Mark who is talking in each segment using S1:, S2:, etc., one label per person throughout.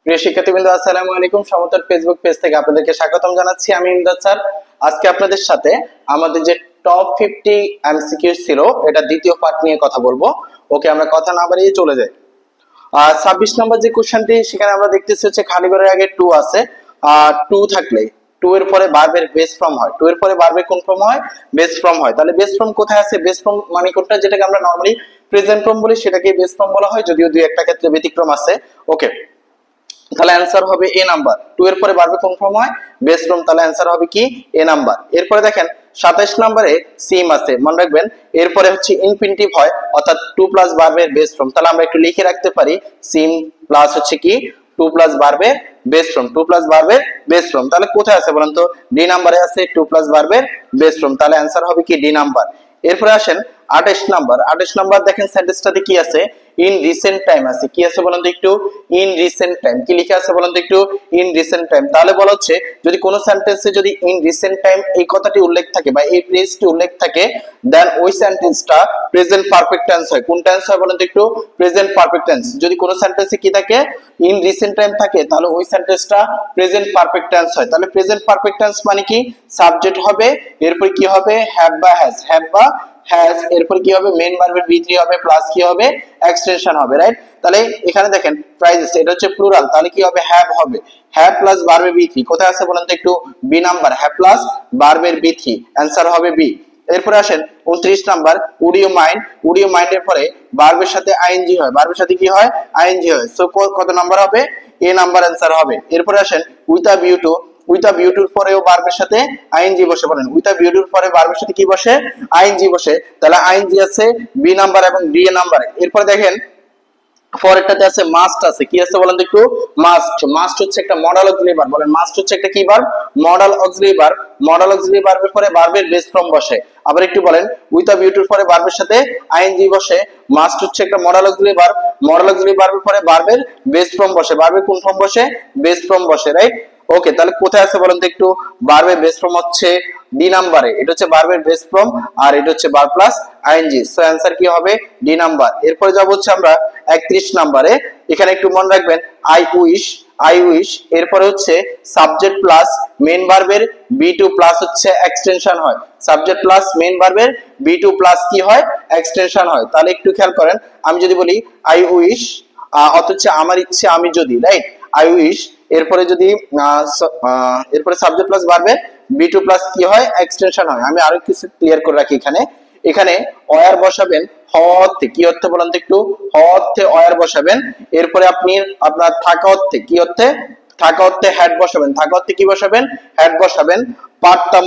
S1: প্রিয় শিক্ষার্থীবৃন্দ, আসসালামু আলাইকুম। সমতার ফেসবুক পেজ থেকে আপনাদেরকে স্বাগতম জানাচ্ছি। আমি ইমদাদ স্যার। আজকে আপনাদের সাথে আমাদের যে টপ 50 এমসিকিউ ছিল, এটা দ্বিতীয় পার্ট নিয়ে কথা বলবো। ওকে, আমরা কথা না বাড়িয়ে চলে যাই। 26 নম্বর যে কোশ্চেনটি, সেখানে আমরা দেখতেছি হচ্ছে খালি ঘরের আগে টু আছে। টু থাকলে টু এর পরে ভার্বের বেস ফর্ম হয়। টু এর পরে ভার্বের কোন ফর্ম হয়? বেস ফর্ম হয়। তাহলে বেস ফর্ম কোথায় আছে? বেস ফর্ম মানে কোনটা, যেটাকে আমরা নরমালি প্রেজেন্ট ফর্ম বলি, সেটাকে বেস ফর্ম বলা হয়, যদিও দুই একটা ক্ষেত্রে ব্যতিক্রম আছে। ওকে, তাহলে অ্যান্সার হবে এ নাম্বার। টু এর পরে ভার্বে কোন ফর্ম হয়? Base form. তাহলে অ্যান্সার হবে কি? এ নাম্বার। এরপরে দেখেন 27 নম্বরে সিম আছে, মনে রাখবেন। এরপরে হচ্ছে ইনফিনিটিভ হয়, অর্থাৎ টু প্লাস ভার্বের বেস ফর্ম। তাহলে আমরা একটু লিখে রাখতে পারি, সিম প্লাস হচ্ছে কি টু প্লাস ভার্বের বেস ফর্ম। টু প্লাস ভার্বের বেস ফর্ম। তাহলে কোথায় আছে বলেন তো? ডি নাম্বারে আছে টু প্লাস ভার্বের বেস ফর্ম। তাহলে অ্যান্সার হবে কি? D number. এরপরে আসেন 28 নাম্বার। 28 নাম্বার দেখেন সেন্টেন্সটাতে কি আছে? ইন রিসেন্ট টাইম আছে। কি আছে বলেন তো একটু? In recent time. কি লিখে আছে বলেন তো একটু? In recent time. তাহলে বলা হচ্ছে যদি কোন সেন্টেন্সে যদি ইন রিসেন্ট টাইম এই কথাটি উল্লেখ থাকে বা এই ফ্রেজটি উল্লেখ থাকে, দেন ওই সেন্টেন্সটা প্রেজেন্ট পারফেক্ট টেন্স হয়। কোন টেন্স হয় বলেন তো একটু? Present perfect tense. যদি কোন সেন্টেন্সে কি থাকে? ইন রিসেন্ট টাইম থাকে, তাহলে ওই সেন্টেন্সটা প্রেজেন্ট পারফেক্ট টেন্স হয়। তাহলে প্রেজেন্ট পারফেক্ট টেন্স মানে কি? সাবজেক্ট হবে, এরপর কি হবে? হ্যাভ বা হ্যাজ। হ্যাভ বা হ্যাজ, এরপর কি হবে? মেইন ভার্বের V3 হবে, প্লাস কি হবে? এক্সটেনশন হবে, রাইট? তাহলে এখানে দেখেন প্রাইজেস, এটা হচ্ছে প্লুরাল, তাহলে কি হবে? হ্যাভ হবে। হ্যাভ প্লাস ভার্বের V3 কোথায় আছে বলেন তো একটু? B number. হ্যাভ প্লাস ভার্বের V3, অ্যান্সার হবে বি। এরপরে আসেন 29 number, would you mind. Would you mind এর পরে ভার্বের সাথে আইএনজি হয়। ভার্বের সাথে কি হয়? আইএনজি হয়। সো কত নাম্বার হবে? এ নাম্বার অ্যান্সার হবে। এরপরে আসেন with a view to. With a ভিউটির পরেও ভার্বের সাথে আইএনজি বসে। বলেন উইথ আ ভিউটির পরে ভার্বের সাথে কি বসে? আইএনজি বসে। তাহলে আইএনজি আছে বি নাম্বার এবং ডি নাম্বারে। এরপর দেখেন পরেরটাতে আছে মাস্ট আছে। কি আছে বলেন তো একটু? মাস্ট। মাস্ট হচ্ছে একটা মডাল অক্সিলারি ভার্ব। বলেন মাস্ট হচ্ছে একটা কি verb? Modal auxiliary verb. Modal auxiliary ভার্বের পরে ভার্বের বেস ফর্ম বসে। আবার একটু বলেন, উইথ আ ভিউটির পরে ভার্বের সাথে আইএনজি বসে। মাস্ট হচ্ছে একটা modal auxiliary verb. Modal auxiliary ভার্বের পরে ভার্বের বেস ফর্ম বসে। ভার্বের কোন ফর্ম বসে? বেস ফর্ম বসে, রাইট? ওকে, তাহলে কোথায় আছে বলেন তো একটু? ভার্বের বেস ফর্ম হচ্ছে ডি নাম্বারে। এটা হচ্ছে ভার্বের বেস ফর্ম, আর এটা হচ্ছে verb plus ING. So answer কি হবে? D number. এরপরে যাব হচ্ছে আমরা 31 নম্বরে। এখানে একটু মনে রাখবেন, আই উইশ। আই উইশ এরপরে হচ্ছে সাবজেক্ট প্লাস মেইন ভার্বের বি2 প্লাস হচ্ছে এক্সটেনশন হয়। সাবজেক্ট প্লাস মেইন ভার্বের বি2 প্লাস কি হয়? এক্সটেনশন হয়। তাহলে একটু খেয়াল করেন, আমি যদি বলি আই উইশ, অথচ আমার ইচ্ছে আমি যদি, রাইট? আই উইশ এরপরে যদি এরপরে সাবজেক্ট প্লাস ভার্বের বি2 প্লাস কি হয়? এক্সটেনশন হয়। আমি আরো কিছু ক্লিয়ার করে রাখি এখানে। এখানে অয়ার বসাবেন হতে। কি অর্থে বলেন তো একটু? হতে অয়ার বসাবেন। এরপরে আপনি আপনার থাকা অর্থে কি অর্থে? থাকা অর্থে হ্যাড বসাবেন। থাকা অর্থে কি বসাবেন? হ্যাড বসাবেন। পার্টটা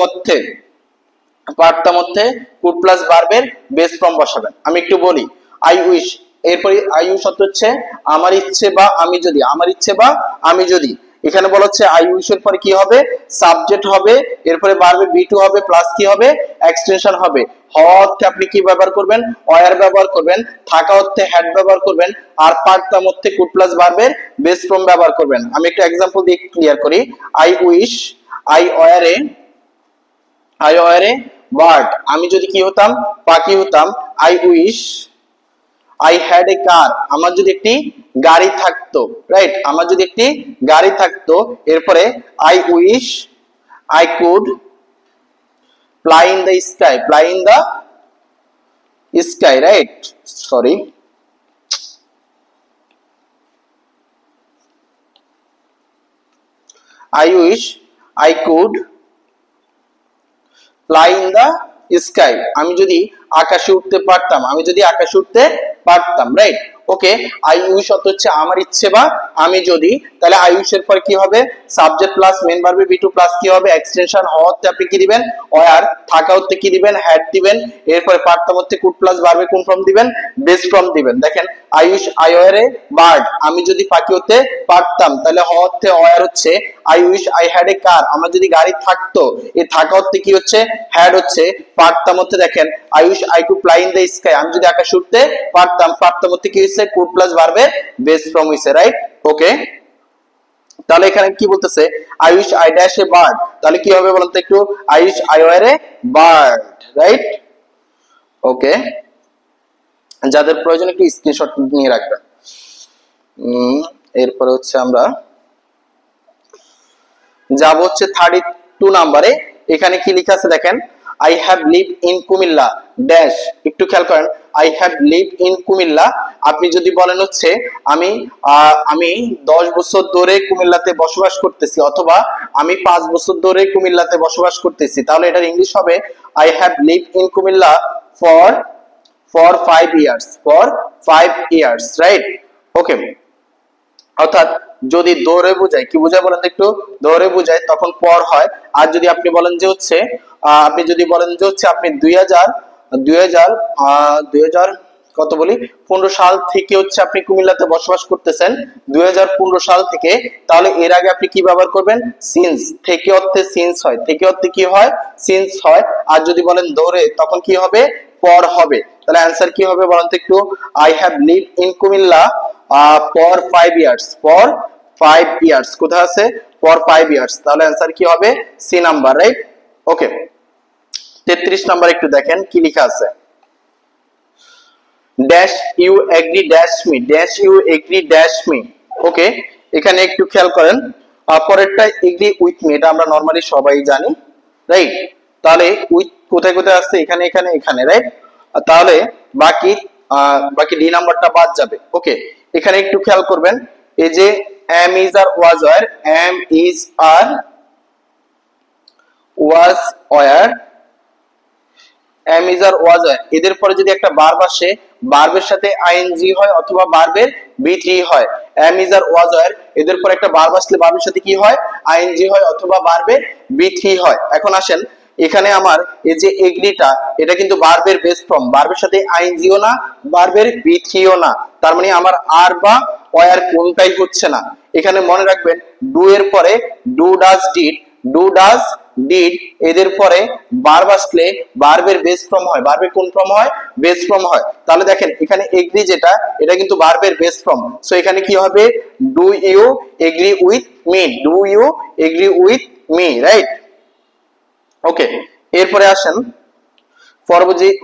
S1: মধ্যে কুড প্লাস ভার্বের বেস ফর্ম বসাবেন। আমি একটু বলি, আই উইশ এরপরে আই উইশ অর্থ হচ্ছে আমার ইচ্ছে বা আমি যদি। আমার ইচ্ছে বা আমি যদি। এখানে বলা হচ্ছে আই উইশ এর পরে কি হবে? সাবজেক্ট হবে, এরপরে ভার্বে বি2 হবে, প্লাস কি হবে? এক্সটেনশন হবে। হওয়া অর্থে আপনি কি ব্যবহার করবেন? অয়ার ব্যবহার করবেন। থাকা অর্থে হ্যাড ব্যবহার করবেন। আর পার্টটার মধ্যে কুড প্লাস ভার্বের বেস ফর্ম ব্যবহার করবেন। আমি একটা এক্সাম্পল দিয়ে ক্লিয়ার করি। I wish, I were, I were bird. আমি যদি কি হতাম? পাখি হতাম। I wish I had a car. আমার যদি একটি গাড়ি থাকতো, রাইট? আমার যদি একটি গাড়ি থাকতো। এরপরে I wish I could fly in the sky. Fly in the sky, right? Sorry, I wish I could fly in the sky. আমি যদি আকাশে উঠতে পারতাম। আমি যদি আকাশে উঠতে পারতাম, রাইট? ওকে, আই উইশ অর্থ হচ্ছে আমার ইচ্ছে বা আমি যদি। তাহলে আই উইশ এর পর কি হবে? সাবজেক্ট প্লাস মেইন ভার্বের বি2 প্লাস কি হবে? এক্সটেনশন। হওয়া অর্থে আপনি কি দিবেন? ওয়ার। থাকা অর্থে কি দিবেন? হ্যাড দিবেন। এরপরে পারতাম অর্থে কুড প্লাস ভার্বে কোন ফর্ম দিবেন? বেস ফর্ম দিবেন। দেখেন, I wish I were a bird. আমি যদি পাখি হতে পারতাম। তাহলে হওয়া অর্থে ওয়ার হচ্ছে I wish I had a car. আমার যদি গাড়ি থাকতো। এই থাকা অর্থে কি হচ্ছে? হ্যাড হচ্ছে। পারতাম অর্থে দেখেন, I wish I could fly in the sky. আমি যদি আকাশে উঠতে পারতাম। পারতাম অর্থে কি হচ্ছে? কুড প্লাস ভার্বের বেস ফর্ম হইছে, রাইট? ওকে, তাহলে এখানে কি বলতেছে? I wish I dash a bird. তাহলে কি হবে বলুন তো একটু? I wish I were a bird, right? Okay, যাদের প্রয়োজন একটু স্ক্রিনশট নিয়ে রাখবেন। এরপরে হচ্ছে আমরা যাব হচ্ছে 32 নম্বরে। এখানে কি লেখা আছে দেখেন, I have live in Comilla dash, একটু খেয়াল করেন, I have live in Comilla. আপনি যদি বলেন হচ্ছে আমি 10 বছর ধরে কুমিল্লাতে বসবাস করতেছি, অথবা আমি 5 বছর ধরে কুমিল্লাতে বসবাস করতেছি, তাহলে এটার ইংলিশ হবে I have live in Comilla for 5 years, for 5 years, right? Okay, অর্থাৎ যদি দৌড়ে বোঝায়, কি বোঝায় বলেন তো একটু, দৌড়ে বোঝায় তখন পর হয়। আর যদি আপনি বলেন যে হচ্ছে আপনি 2000 কত বলি 15 সাল থেকে হচ্ছে আপনি কুমিল্লাতে বসবাস করতেছেন, 2015 সাল থেকে, তাহলে এর আগে আপনি কি ব্যবহার করবেন, সিন্স। থেকে অর্থে সিন্স হয়, থেকে অর্থে কি হয়, সিন্স হয়। আর যদি বলেন দৌড়ে, তখন কি হবে, পর হবে। তাহলে অ্যান্সার কি হবে বলেন তো একটু, I have live in Comilla for 5 years, for 5 years, কোথায় আছে, ফর 5 ইয়ার্স। তাহলে অ্যান্সার কি হবে, C number, right? Okay, 33 number একটু দেখেন কি লেখা আছে, dash you agree dash me, dash you agree dash me. Okay, এখানে একটু খেয়াল করেন, পরেরটা এগ্রি উইথ মি, এটা আমরা নরমালি সবাই জানি, রাইট? তাহলে উইথ কোথায় কোথায় আসছে, এখানে এখানে এখানে, রাইট? তাহলে বাকি ডি নাম্বারটা বাদ যাবে। ওকে, এখানে একটু খেয়াল করবেন, এই যে am is are was were, am is are was were, am is are was were, এদের পরে যদি একটা ভার্ব আসে, ভার্বের সাথে আইএনজি হয় অথবা ভার্বের বি3 হয়। Am is are was were, এদের পরে একটা ভার্ব আসলে ভার্বের সাথে কি হয়, আইএনজি হয় অথবা ভার্বের বি3 হয়। এখন আসেন, এখানে আমার এই যে এগ্রিটা, এটা কিন্তু ভার্বের বেস ফর্ম, ভার্বের সাথে আইএনজিও না, ভার্বের বি3ও না, তার মানে আমার আর বা ওয়্যার কোনটাই হচ্ছে না। এখানে মনে রাখবেন, ডু এর পরে do does did, do does did, এদের পরে ভার্ব আসলে ভার্বের বেস ফর্ম হয়, ভার্বের কোন ফর্ম হয়, বেস ফর্ম হয়। তাহলে দেখেন এখানে এগ্রি যেটা, এটা কিন্তু ভার্বের বেস ফর্ম, সো এখানে কি হবে, do you agree with me, do you agree with me, right? Okay, এরপরে আসেন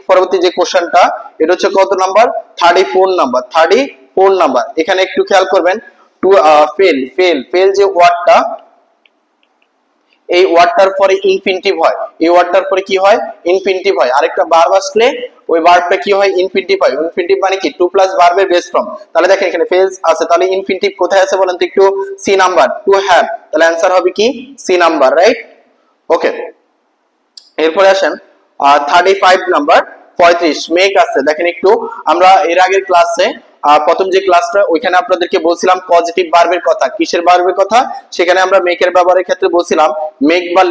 S1: পরবর্তী যে কোশ্চেনটা, এটা হচ্ছে কত নাম্বার, 34 নাম্বার, 34 নাম্বার। এখানে একটু খেয়াল করবেন, টু ফেল যে ওয়ার্ডটা, এই ওয়ার্ডটার পরে ইনফিনিটিভ হয়, এই ওয়ার্ডটার পরে কি হয়, ইনফিনিটিভ হয়। আরেকটা ভার্ব আসলে ওই ভার্বটা কি হয়, ইনফিনিটিভ হয়। ইনফিনিটিভ মানে কি, টু প্লাস ভার্বের বেস ফর্ম। তাহলে দেখেন এখানে ফেলস আছে, তাহলে ইনফিনিটিভ কোথায় আছে বলেন তো একটু, সি নাম্বার, টু হ্যাভ। তাহলে অ্যান্সার হবে কি, সি নাম্বার, রাইট? ওকে, এরপরে আসেন 35 নাম্বার, 35 মেক আছে। দেখেন একটু, আমরা এর আগের ক্লাসে প্রথম যে ক্লাসটা, ওইখানে আপনাদেরকে বলছিলাম পজিটিভ ভার্বের কথা। কিসের ভার্বের কথা, সেখানে আমরা মেকের ব্যবহারের ক্ষেত্রে বলছিলাম মেক বা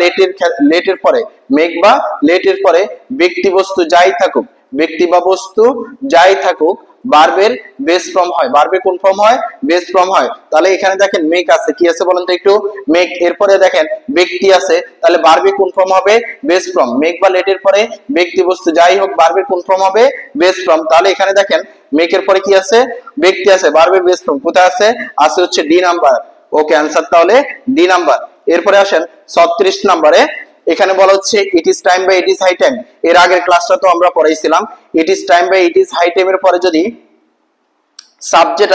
S1: লেটের পরে, মেক বা লেটের পরে ব্যক্তি বস্তু যাই থাকুক, ব্যক্তি বা বস্তু যাই থাকুক, ভার্বের বেস ফর্ম হয়। ভার্বের কোন ফর্ম হয়, বেস ফর্ম হয়। তাহলে এখানে দেখেন মেক আছে, কি আছে বলেন তো একটু, মেক, এরপরে দেখেন ব্যক্তি আছে, তাহলে ভার্বের কোন ফর্ম হবে, বেস ফর্ম। মেক বা লেটের পরে ব্যক্তি বস্তু যাই হোক, ভার্বের কোন ফর্ম হবে, বেস ফর্ম। তাহলে এখানে দেখেন মেকের পরে কি আছে, ব্যক্তি আছে, ভার্বের বেস ফর্ম কোথায় আছে, হচ্ছে ডি নাম্বার। ওকে, অ্যান্সার তাহলে ডি নাম্বার। এরপরে আসেন 36 নম্বরে, এখানে বলা হচ্ছে ইট ইজ টাইম বা ইট ইজ হাই টাইম। এর আগের ক্লাসটা তো আমরা পড়াইছিলাম, ইট ইজ টাইম বা ইট ইজ হাই টাইমের পরে যদি সাবজেক্ট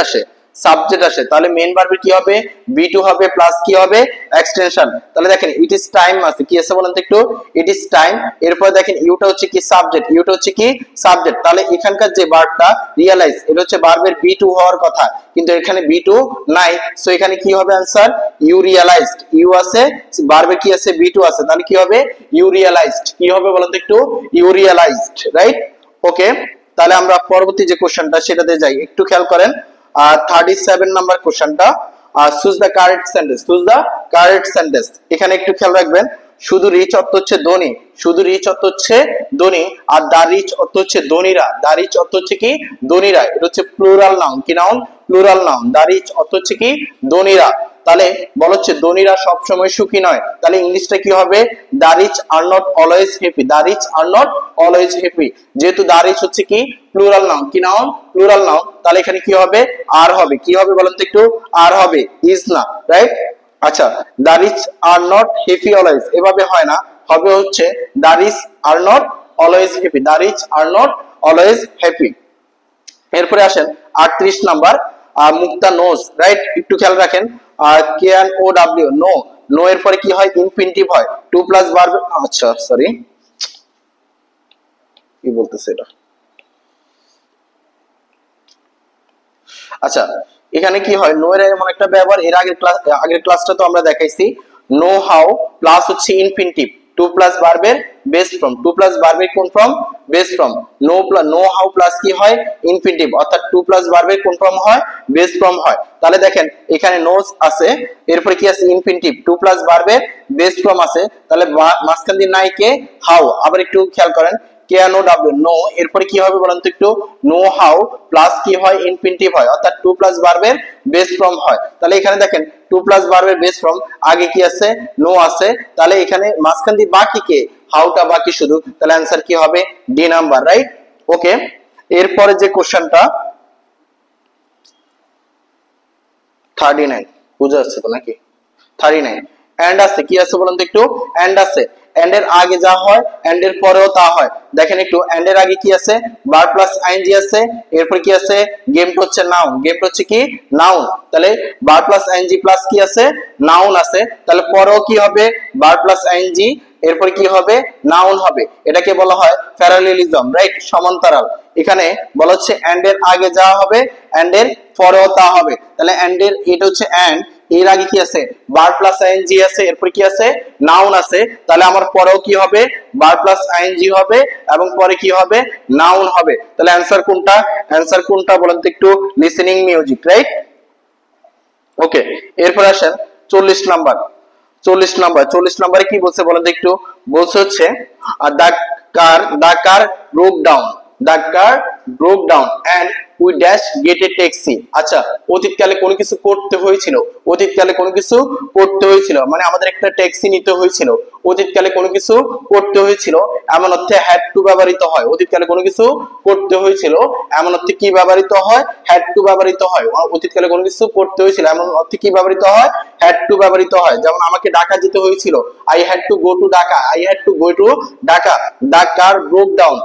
S1: আসে, তাহলে মেইন ভার্বের কি হবে, বি2 হবে, প্লাস কি হবে, এক্সটেনশন। তাহলে দেখেন ইট ইজ টাইম আছে, কি আছে বলেন তো একটু, ইট ইজ টাইম। এরপর দেখেন ইউটা হচ্ছে কি, সাবজেক্ট, ইউটা হচ্ছে কি, সাবজেক্ট। তাহলে এখানকার যে ভার্বটা রিয়ালাইজ, এটা হচ্ছে ভার্বের বি2 হওয়ার কথা, কিন্তু এখানে বি2 নাই, সো এখানে কি হবে आंसर, ইউ রিয়ালাইজড। ইউ আছে, ভার্বে কি আছে, বি2 আছে, তাহলে কি হবে, ইউ রিয়ালাইজড। কি হবে বলেন তো একটু, ইউ রিয়ালাইজড, রাইট? ওকে, তাহলে আমরা পরবর্তী যে কোশ্চেনটা সেটাতে যাই, একটু খেয়াল করেন। 37 নাম্বার কোশ্চেনটা, choose the correct sentence, choose the correct sentence. এখানে একটু খেয়াল রাখবেন, শুধু রিচ অর্থ হচ্ছে ধনী, শুধু রিচ অর্থ হচ্ছে ধনী, আর দা রিচ অর্থ হচ্ছে ধনীরা, দা রিচ অর্থ হচ্ছে কি, ধনীরা। এটা হচ্ছে প্লুরাল নাউন, কি noun, plural noun. The rich অর্থ হচ্ছে কি, ধনীরা। তাহলে বলা হচ্ছে ধনীরা সব সময় সুখী নয়, তাহলে ইংলিশটা কি হবে, the rich are not always happy, the rich are not always happy. যেহেতু দা রিচ হচ্ছে কি, প্লুরাল নাউন, কি নাউন, প্লুরাল নাউন, তাহলে এখানে কি হবে, আর হবে। কি হবে বলেন তো একটু, আর হবে, ইজ না, রাইট? আচ্ছা, the rich are not happy always, এভাবে হয় না, হবে হচ্ছে the rich are not always happy, the rich are not always happy. এরপরে আসেন 38 নাম্বার, মুক্তা নোজ, রাইট? একটু খেয়াল রাখেন, KNOW, নো, নো এর পরে কি হয় ইনফিনিটিভ হয়, টু প্লাস ভার্ব, আচ্ছা সরি কি বলতেছে এটা, আচ্ছা এখানে কি হয় নো এর এমন একটা ব্যবহার, এর আগের ক্লাসটা তো আমরা দেখাইছি, নো হাউ প্লাস হচ্ছে ইনফিনিটিভ, টু প্লাস ভার্বের বেস ফর্ম, টু প্লাস ভার্বের কোন form, base form, know how plus কি হয় ইনফিনিটিভ, অর্থাৎ টু প্লাস ভার্বের কোন ফর্ম হয়, বেস ফর্ম হয়। তাহলে দেখেন এখানে নোজ আছে, এরপরে কি আছে ইনফিনিটিভ, টু প্লাস ভার্বের বেস ফর্ম আছে, তাহলে মাঝখান দিয়ে নাই কে, হাউ, আবার একটু খেয়াল করেন কেনো ডাব্লিউ নো, এরপরে কি হবে বলেন তো একটু, নো হাউ প্লাস কি হয় ইনফিনিটিভ হয়, অর্থাৎ টু প্লাস ভার্বের বেস ফর্ম হয়। তাহলে এখানে দেখেন টু প্লাস ভার্বের বেস ফর্ম, আগে কি আছে নো আছে, তাহলে এখানে মাঝখান দিয়ে বাকি কে, হাউটা বাকি শুধু, তাহলে অ্যান্সার কি হবে ডি নাম্বার, রাইট। ওকে, এরপরে যে কোশ্চেনটা 39, বুঝা যাচ্ছে তো নাকি, 39 এন্ড আছে, কি আছে বলেন তো একটু, এন্ড আছে, এন্ড এর আগে যা হয় এন্ড এর পরেও তা হয়। দেখেন একটু এন্ড এর আগে কি আছে, ভার্ব প্লাস আইএনজি আছে, এরপর কি আছে গেমটা হচ্ছে নাউন, গেমটা হচ্ছে কি নাউন, তাহলে ভার্ব প্লাস আইএনজি প্লাস কি আছে নাউন আছে, তাহলে পরেও কি হবে ভার্ব প্লাস আইএনজি, এরপর কি হবে নাউন হবে, এটাকে বলা হয় প্যারালেলিজম, রাইট, সমান্তরাল। এখানে বলা হচ্ছে এন্ড এর আগে যা হবে এন্ড এর পরেও তা হবে, তাহলে এন্ড এর এটা হচ্ছে এন্ড, এর আগে কি আছে ভার্ব প্লাস আইএনজি আছে, এরপর কি আছে নাউন আছে, তাহলে আমার পরেও কি হবে ভার্ব প্লাস আইএনজি হবে এবং পরে কি হবে নাউন হবে, তাহলে অ্যানসার কোনটা, অ্যানসার কোনটা বলেন তো একটু, লিসেনিং মিউজিক, রাইট। ওকে, এরপর আসেন 40 নাম্বার, 40 নম্বরে কি বলছে বলেন তো একটু, বলছে হচ্ছে the car broke down, the car broke down and we dash get a taxi. আচ্ছা অতীতকালে কোনো কিছু করতে হয়েছিল, অতীতকালে কোনো কিছু করতে হয়েছিল মানে আমাদের একটা ট্যাক্সি নিতে হয়েছিল, অতীতকালে কোনো কিছু করতে হয়েছিল এমন অর্থে হ্যাড টু ব্যবহৃত হয়, অতীতকালে কোনো কিছু করতে হয়েছিল এমন অর্থে কি ব্যবহৃত হয়, হ্যাড টু ব্যবহৃত হয়, অতীতকালে কোনো কিছু করতে হয়েছিল এমন অর্থে কি ব্যবহৃত হয়, হ্যাড টু ব্যবহৃত হয়। যেমন আমাকে ঢাকা যেতে হয়েছিল, I had to go to Dhaka, I had to go to Dhaka, the car broke down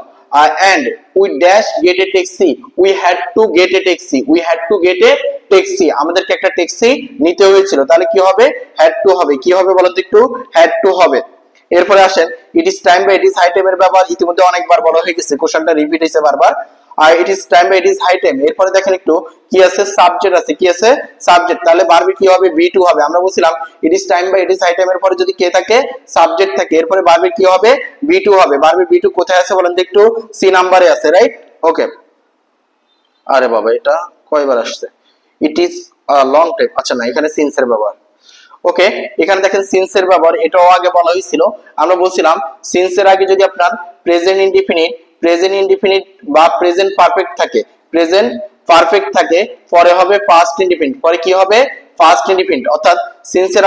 S1: and we dash get a taxi, we had to get a taxi, we had to get a taxi, আমাদেরকে একটা taxi নিতে হয়েছিল, তাহলে কি হবে had to হবে, কি হবে বলতো একটু, had to হবে। এরপরে আসেন ইট ইজ টাইম বা ইট ইজ হাই টাইমের ব্যবহার ইতিমধ্যে অনেকবার বলা হয়ে গেছে, কোশ্চেনটা রিপিট হইছে বারবার, আর ইট ইজ টাইম বা ইট ইজ হাই টাইম, এরপরে দেখেন একটু কি আছে সাবজেক্ট আছে, কি আছে সাবজেক্ট, তাহলে ভার্বে কি হবে বি টু হবে, আমরা বলছিলাম ইট ইজ টাইম বা ইট ইজ হাই টাইমের পরে যদি কে থাকে সাবজেক্ট থাকে, এরপরে ভার্বে কি হবে বি টু হবে, ভার্বে বি টু কোথায় আছে বলেন তো একটু, সি নাম্বারে আছে, রাইট। ওকে, আরে বাবা এটা কয়বার আসছে, ইট ইজ লং টাইম, আচ্ছা না এখানে সিন্স এর ব্যবহার। ওকে, এখানে দেখেন সিন্স এর ব্যবহার, এটাও আগে বলা হয়েছিল, আমরা বলছিলাম সিন্স এর আগে যদি আপনার প্রেজেন্ট ইনডিফিনিট বা প্রেজেন্ট পারফেক্ট থাকে, প্রেজেন্ট পারফেক্ট থাকে, পরে হবে পাস্ট ইনডিফিনিট, পরে কি হবে পাস্ট ইনডিফিনিট, অর্থাৎ সিন্স এর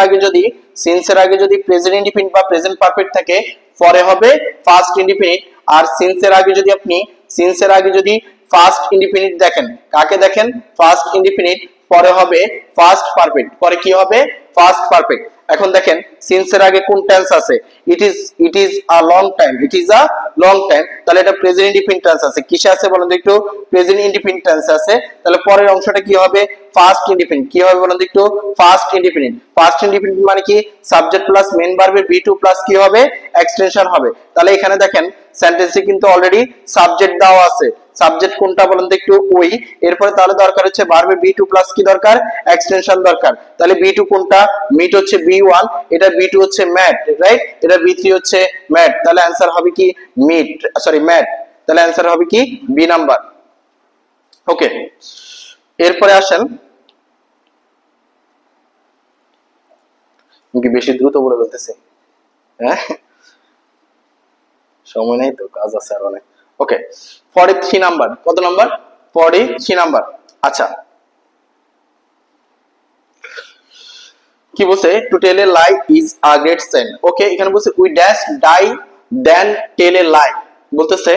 S1: আগে যদি প্রেজেন্ট ইনডিফিনিট বা প্রেজেন্ট পারফেক্ট থাকে পরে হবে ফার্স্ট ইনডিফিনিট, আর সিন্স এর আগে যদি ফার্স্ট ইনডিফিনিট দেখেন, কাকে দেখেন ফার্স্ট ইনডিফিনিট, পরে হবে ফার্স্ট পারফেক্ট, পরে কি হবে ফার্স্ট পারফেক্ট। এখন দেখেন সিন্স এর আগে কোন টেন্স আছে, it is a long time, it is a long time, তাহলে এটা প্রেজেন্ট ইনডিফিনিট টেন্স আছে, কিসে আছে বলেন তো একটু, প্রেজেন্ট ইনডিফিনিট টেন্স আছে, তাহলে পরের অংশটা কি হবে ফার্স্ট ইনডিফিনিট, কি হবে বলেন তো একটু ফার্স্ট ইনডিফিনিট, ফার্স্ট ইনডিফিনিট মানে কি সাবজেক্ট প্লাস মেইন ভার্বের বি টু প্লাস কি হবে এক্সটেনশন হবে, তাহলে এখানে দেখেন সেন্টেন্সে কিন্তু অলরেডি সাবজেক্ট দেওয়া আছে, সাবজেক্ট কোনটা বলেন তো একটু ওই, এরপরে তাহলে দরকার হচ্ছে ভার্বে বি টু প্লাস কি দরকার এক্সটেনশন দরকার, তাহলে বি টু কোনটা, মিট হচ্ছে বি ওয়ান, এটা বি টু হচ্ছে ম্যাট, রাইট, এটা বি থ্রি হচ্ছে ম্যাট, তাহলে অ্যান্সার হবে কি মিট, সরি ম্যাট, তাহলে অ্যান্সার হবে কি বি নাম্বার। ওকে, এরপরে আসেন, কি বেশি দ্রুত বলে বলতেছে, হ্যাঁ সময় নেই তো, কাজ আছে আর অনেক। ওকে, 43 নাম্বার, কত নাম্বার 43 নাম্বার। আচ্ছা কি বলছে, to tell a lie is a great sin. Okay, এখানে বলছে we dash die than tell a lie, বলতেছে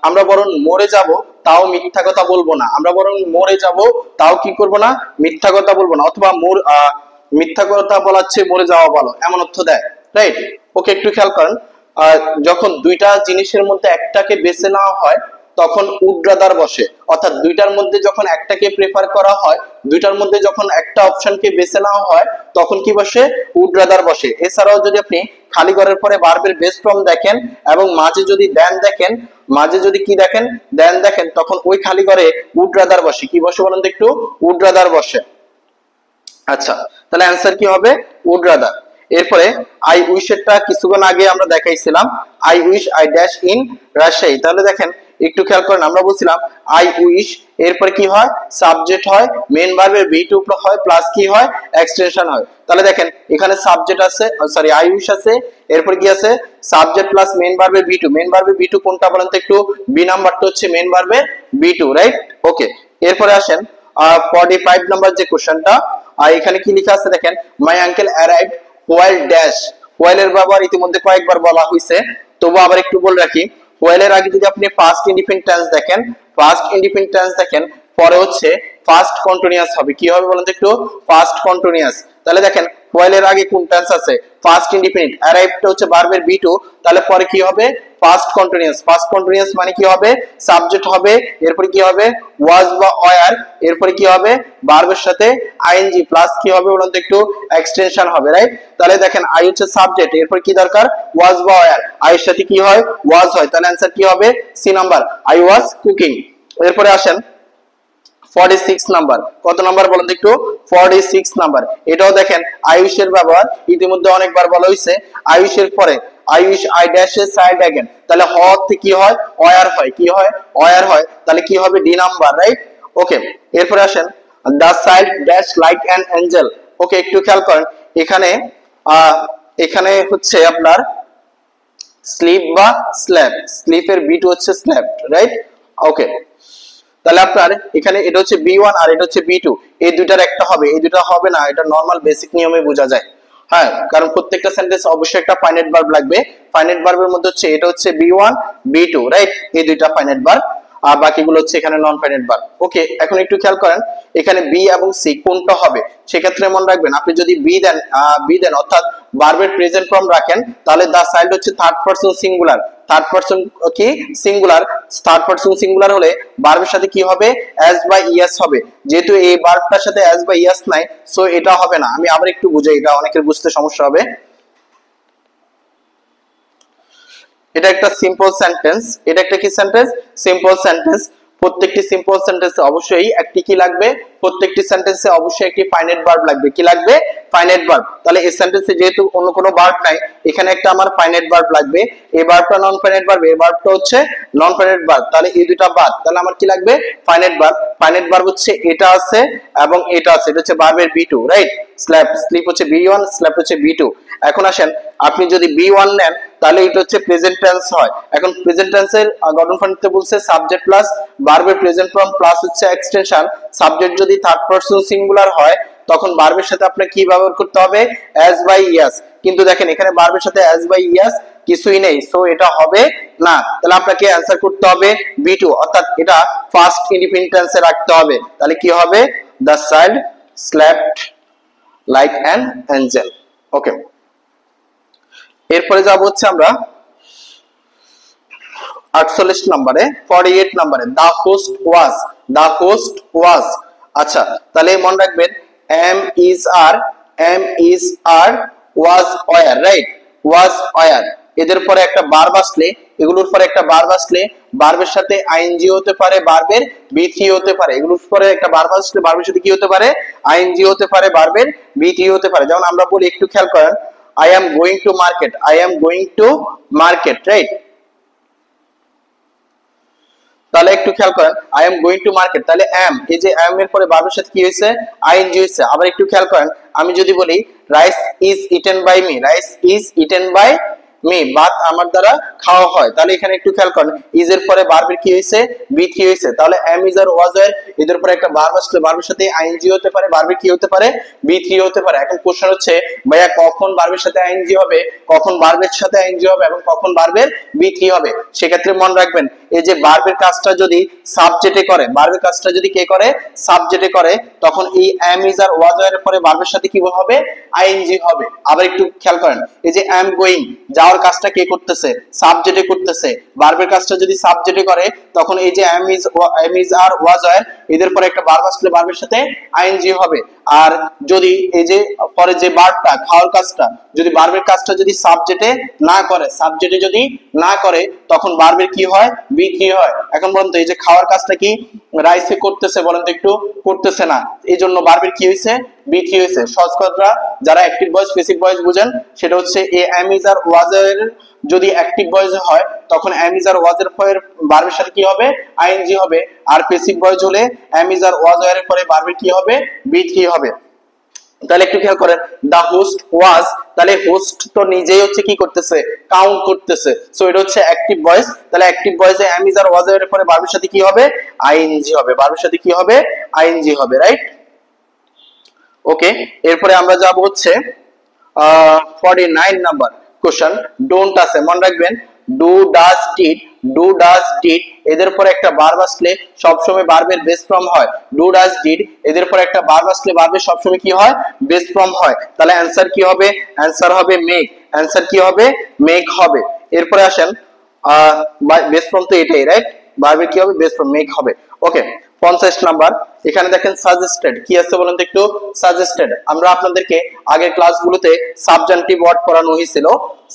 S1: আমরা বরং মরে যাব তাও মিথ্যা কথা বলবো না, আমরা বরং মরে যাব তাও কি করব না মিথ্যা কথা বলবো না, অথবা মিথ্যা কথা বলার চেয়ে মরে যাওয়া ভালো, এমন অর্থ দেয়, রাইট। ওকে, একটু খেয়াল করেন, যখন দুইটা জিনিসের মধ্যে একটাকে বেছে নেওয়া হয় তখন উড রাদার বসে, অর্থাৎ দুইটার মধ্যে যখন একটাকে প্রেফার করা হয়, দুইটার মধ্যে যখন একটা অপশনকে বেছে নেওয়া হয় তখন কি বসে, উড রাদার বসে। এছাড়াও যদি আপনি খালি ঘরের পরে ভার্বের বেস ফর্ম দেখেন এবং মাঝে যদি দেন দেখেন, মাঝে যদি কি দেখেন, দেন দেখেন, তখন ওই খালি ঘরে উড রাদার বসে। কি বসে বলেন তো একটু, উড রাদার বসে। আচ্ছা, তাহলে অ্যান্সার কি হবে, উড রাদার। এরপরে আই উইশ এরটা কিছুক্ষণ আগে আমরা দেখাইছিলাম, I wish I dash in Rajshahi. তাহলে দেখেন একটু খেয়াল করেন, আমরা বলছিলাম আই উইশ, এরপর কি হয়, সাবজেক্ট হয়, মেন ভার্বের বি টু হয়, প্লাস কি হয়, এক্সটেনশন হয়। তাহলে দেখেন এখানে সাবজেক্ট আছে, সরি আই উইশ আছে, এরপর কি আছে, সাবজেক্ট প্লাস মেন ভার্বের বি টু। মেন ভার্বের বি টু কোনটা বলেন তো একটু, বি নাম্বারটা হচ্ছে মেন ভার্বের বি টু, রাইট? ওকে, এরপরে আসেন 45 নাম্বার যে কোশ্চেনটা, আর এখানে কি লেখা আছে দেখেন, my uncle arrived while dash. While এর ব্যবহার ইতিমধ্যে কয়েকবার বলা হয়েছে, তবু আবার একটু বলে রাখি। হোয়াইল এর আগে যদি আপনি ফার্স্ট ইনডিফিনিট টেন্স দেখেন, ফার্স্ট ইনডিফিনিট টেন্স দেখেন, পরে হচ্ছে ফার্স্ট কন্টিনিউয়াস হবে। কি হবে বলেন তো একটু, ফার্স্ট কন্টিনিউয়াস। তাহলে দেখেন হোয়াইল এর আগে কোন টেন্স আছে, ফার্স্ট ইনডিফিনিট, অ্যারাইভড হচ্ছে ভার্বের বি টু, তাহলে পরে কি হবে, ফার্স্ট কন্টিনিউয়াস। ফার্স্ট কন্টিনিউয়াস মানে কি হবে, সাবজেক্ট হবে, এরপরে কি হবে, ওয়াজ বা ওয়ার, এরপরে কি হবে, ভার্বের সাথে আইএনজি প্লাস কি হবে বলুন তো একটু, এক্সটেনশন হবে, রাইট? তাহলে দেখেন আই হচ্ছে সাবজেক্ট, এরপর কি দরকার, ওয়াজ বা ওয়ার, আই এর সাথে কি হয়, ওয়াজ হয়। তাহলে অ্যানসার কি হবে, C number, I was cooking. এরপরে আসেন 46 নাম্বার, কত নাম্বার বলেন তো একটু, 46 নাম্বার। এটাও দেখেন আইউশ এর ব্যবহার ইতিমধ্যে অনেকবার বলা হয়েছে। আইউশ এর পরে I wish I dash A side again, তাহলে হতে কি হয়, ওয়ার হয়, কি হয়, ওয়ার হয়। তাহলে কি হবে, ডি নাম্বার, রাইট? ওকে, এরপরে আসেন the side dash like an angel. Okay, একটু খেয়াল করেন, এখানে এখানে হচ্ছে আপনার স্লিপ বা স্ল্যাপ, স্লিপের বি টু হচ্ছে স্ল্যাপ, রাইট? ওকে, তাহলে আপনার এখানে এটা হচ্ছে বি1 আর এটা হচ্ছে বি2, এই দুইটার একটা হবে, এই দুইটা হবে না, এটা নরমাল বেসিক নিয়মে বোঝা যায়। হ্যাঁ, কারণ প্রত্যেকটা সেন্টেন্স অবশ্যই একটা ফাইনাইট ভার্ব লাগবে। ফাইনাইট ভার্বের মধ্যে হচ্ছে এটা হচ্ছে বি1 বি2, রাইট? এই দুইটা ফাইনাইট ভার্ব, আর বাকিগুলো হচ্ছে এখানে নন ফাইনাইট ভার্ব। ওকে, এখন একটু খেয়াল করেন এখানে বি এবং সি কোনটা হবে, সেক্ষেত্রে মনে রাখবেন আপনি যদি বি দেন অর্থাৎ ভার্বের প্রেজেন্ট ফর্ম রাখেন, তাহলে দা চাইল্ড হচ্ছে third person singular, third person কি সিঙ্গুলার, থার্ড পারসন সিঙ্গুলার হলে ভার্বের সাথে কি হবে, অ্যাজ বা ইএস হবে। যেহেতু এই ভার্বটার সাথে অ্যাজ বা ইএস নাই, সো এটা হবে না। আমি আবার একটু বুঝাই, এটা অনেকের বুঝতে সমস্যা হবে। এটা একটা সিম্পল সেন্টেন্স, এটা একটা কি সেন্টেন্স, সিম্পল সেন্টেন্স। প্রত্যেকটি সিম্পল সেন্টেন্সে অবশ্যই একটি কি লাগবে, প্রত্যেকটি সেন্টেন্সে অবশ্যই একটি ফাইনাইট ভার্ব লাগবে। কি লাগবে, ফাইনাইট ভার্ব। তাহলে এই সেন্টেন্সে যেহেতু অন্য কোনো ভার্ব নাই, এখানে একটা আমার ফাইনাইট ভার্ব লাগবে। এই ভার্বটা নন ফাইনাইট ভার্ব, এই ভার্বটা হচ্ছে নন ফাইনাইট ভার্ব, তাহলে এই দুটো বাদ, তাহলে আমার কি লাগবে, ফাইনাইট ভার্ব। ফাইনাইট ভার্ব হচ্ছে এটা আছে এবং এটা আছে, এটা হচ্ছে ভার্বের বি2, রাইট? স্লিপ হচ্ছে বি1, স্ল্যাপ হচ্ছে বি2। এখন আসেন আপনি যদি বি1 নেন তাহলে এটা হচ্ছে প্রেজেন্ট টেন্স হয়। এখন প্রেজেন্ট টেন্সের গঠন প্রণালীতে বলছে সাবজেক্ট প্লাস ভার্বের প্রেজেন্ট ফর্ম প্লাস হচ্ছে এক্সটেনশন। সাবজেক্ট যদি থার্ড পারসন সিঙ্গুলার হয় তখন ভার্বের সাথে আপনাকে কি ব্যবহার করতে হবে, অ্যাজ বাই ইয়াস। কিন্তু দেখেন এখানে ভার্বের সাথে অ্যাজ বাই ইয়াস কিছুই নেই, সো এটা হবে না। তাহলে আপনাকে অ্যানসার করতে হবে বি2, অর্থাৎ এটা ফার্স্ট ইনডিফিনিট টেন্সে রাখতে হবে। তাহলে কি হবে, the child slapped like an angel. Okay, এরপরে যাব হচ্ছে আমরা 48 নম্বরে, 48 নম্বরে দা হোস্ট ওয়াজ, দা হোস্ট ওয়াজ। আচ্ছা, তাহলে মনে রাখবেন am is are was were, right? Was were, এদের পরে একটা ভার্ব আসলে, এগুলোর পরে একটা ভার্ব আসলে ভার্বের সাথে আইএনজি হতে পারে, ভার্বের বি3 হতে পারে। এগুলোর পরে একটা ভার্ব আসলে ভার্বের সাথে কি হতে পারে, আইএনজি হতে পারে, ভার্বের বি3 হতে পারে। যেমন আমরা বলি, একটু খেয়াল করেন, I am going to market, I am going to market, right? তাহলে একটু খেয়াল করেন I am going to market, তাহলে am, এই যে am এর পরে ভার্বের সাথে কি হয়েছে, আইএনজি হয়েছে। আবার একটু খেয়াল করেন, আমি যদি বলি rice is eaten by me, rice is eaten by me, ভাত আমার দ্বারা খাওয়া হয়, তাহলে এখানে একটু খেয়াল করেন is এর পরে ভার্বের কি হয়েছে, বি3 হয়েছে। তাহলে am is আর was এর এদের পরে একটা ভার্ব আসলে ভার্বের সাথে আইএনজি হতে পারে, ভার্বের কি হতে পারে, বি3 হতে পারে। এখন কোশ্চেন হচ্ছে ভাইয়া কখন ভার্বের সাথে আইএনজি হবে, কখন ভার্বের সাথে আইএনজি হবে এবং কখন ভার্বের বি3 হবে। সেক্ষেত্রে মনে রাখবেন এই যে ভার্বের কাজটা যদি সাবজেক্টে করে, ভার্বের কাজটা যদি কে করে, সাবজেক্টে করে, তখন এই am is আর was এর পরে ভার্বের সাথে কি হবে, আইএনজি হবে। আবার একটু খেয়াল করেন, এই যে am going যাওয়ার কাজটা কে করতেছে, সাবজেক্টে করতেছে। ভার্বের কাজটা যদি সাবজেক্টে করে তখন এই যে am is আর was এর এদের পরে একটা ভার্ব আসলে ভার্বের সাথে আইএনজি হবে। আর যদি এই যে পরে যে ভার্বটা খাওয়ার কাজটা যদি ভার্বের কাজটা যদি সাবজেক্টে না করে, সাবজেক্টে যদি না করে তখন ভার্বের কি হয়, বি থ্রি হয়। এখন বলুন তো এই যে খাওয়ার কাজটা কি রাইসে করতেছে, বলেন তো একটু, করতেছে না, এই জন্য ভার্বের কি হয়েছে, বি থ্রি হয়েছে। সহজ কথা যারা অ্যাক্টিভ ভয়েস প্যাসিভ ভয়েস বুঝেন সেটা হচ্ছে এ am is আর was এর যদি অ্যাক্টিভ ভয়েস হয় তখন am is আর was এর পরে ভার্বের সাথে কি হবে, আইএনজি হবে। আর প্যাসিভ ভয়েস হলে am is আর was এর পরে ভার্বের কি হবে, বি থ্রি হবে। তাহলে একটু খেয়াল করেন, দা হোস্ট ওয়াজ, তাহলে হোস্ট তো নিজেই হচ্ছে কি করতেছে, কাউন্ট করতেছে, সো এটা হচ্ছে অ্যাক্টিভ ভয়েস। তাহলে অ্যাক্টিভ ভয়েসে am is আর was এর পরে ভার্বের সাথে কি হবে, আইএনজি হবে, ভার্বের সাথে কি হবে, আইএনজি হবে, রাইট। ওকে, এরপরে আমরা যাব হচ্ছে 49 নাম্বার কোশ্চেন। ডোন্ট আছে, মনে রাখবেন do does did, do does did এদের পরে একটা ভার্ব আসলে সবসময় ভার্বের বেস ফর্ম হয়। ডু ডাজ ডিড এদের পরে একটা ভার্ব আসলে ভার্বের সবসময় কি হয়, বেস ফর্ম হয়। তাহলে অ্যানসার কি হবে, অ্যানসার হবে মেক, অ্যানসার কি হবে, মেক হবে। এরপরে আসেন বেস ফর্ম তো এটাই, রাইট, ভার্বের কি হবে, বেস ফর্ম মেক হবে। ওকে, 50 নাম্বার, এখানে দেখেন সাজেস্টেড কি আছে বলেন তো একটু, সাজেস্টেড। আমরা আপনাদেরকে আগের ক্লাসগুলোতে সাবজান্টিভ ওয়ার্ড পড়ানো হয়েছিল।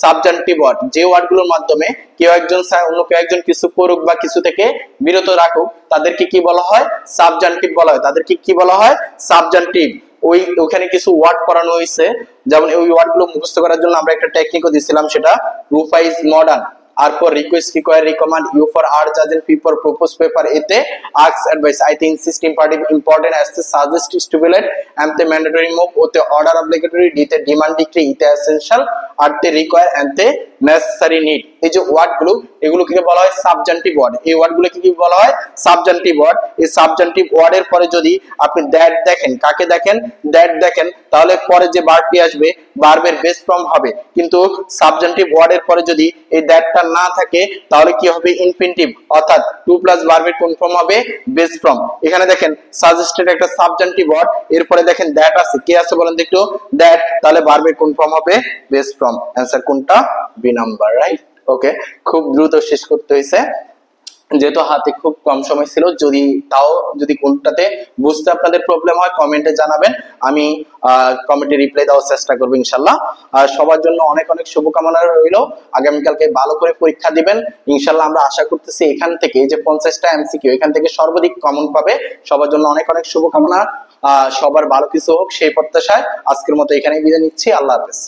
S1: সাবজান্টিভ ওয়ার্ড যে ওয়ার্ডগুলোর মাধ্যমে কেউ একজন অন্য কেউ একজন কিছু করুক বা কিছু থেকে বিরত রাখুক তাদেরকে কি বলা হয়, সাবজান্টিভ বলা হয়। তাদেরকে কি বলা হয়, সাবজান্টিভ। ওখানে কিছু ওয়ার্ড পড়ানো হয়েছে, যেমন ওই ওয়ার্ডগুলো মুখস্থ করার জন্য আমরা একটা টেকনিকও দিয়েছিলাম, সেটা রুফা is modern, R for request require recommend, U for urge আজ and P for propose paper, এতে ask advice, I think insist imperative important, S তে সাজেস্ট স্টিপুলেট, এম তে ম্যান্ডেটরি মুভ, ওতে অর্ডার অবলিগেটরি, ডি তে demand decree, E তে essential, R তে require, N তে necessary need. এই যে ওয়ার্ডগুলো এগুলোকে বলা হয় সাবজান্টিভ ওয়ার্ড। এই ওয়ার্ডগুলোকে কি বলা হয়, সাবজান্টিভ ওয়ার্ড। এই সাবজান্টিভ ওয়ার্ডের পরে যদি আপনি দ্যাট দেখেন, কাকে দেখেন, দ্যাট দেখেন, তাহলে পরে যে ভার্বটি আসবে ভার্বের বেস ফর্ম হবে। কিন্তু সাবজান্টিভ ওয়ার্ডের পরে যদি এই দ্যাটটা না থাকে তাহলে কি হবে, ইনফিনিটিভ, অর্থাৎ টু প্লাস ভার্বের কোন ফর্ম হবে, বেস ফর্ম। এখানে দেখেন সাজেস্টেড একটা সাবজান্টিভ ওয়ার্ড, এরপরে দেখেন দ্যাট আছে, কে আছে বলেন একটু, দ্যাট, তাহলে ভার্বের কোন ফর্ম হবে, বেস ফর্ম। অ্যানসার কোনটা, বি নাম্বার, রাইট। ওকে, খুব দ্রুত শেষ করতে হয়েছে যেহেতু হাতে খুব কম সময় ছিল। যদি কোনটাতে বুঝতে আপনাদের প্রবলেম হয় কমেন্টে জানাবেন, আমি কমেন্টে রিপ্লাই দেওয়ার চেষ্টা করবো ইনশাল্লাহ। আর সবার জন্য অনেক অনেক শুভকামনা রইল, আগামীকালকে ভালো করে পরীক্ষা দিবেন ইনশাল্লাহ। আমরা আশা করতেছি এখান থেকে এই যে 50টা এমসিকিউ এখান থেকে সর্বাধিক কমন পাবে। সবার জন্য অনেক অনেক শুভকামনা, সবার ভালো কিছু হোক সেই প্রত্যাশায় আজকের মতো এখানেই বিদায় নিচ্ছি। আল্লাহ হাফেজ।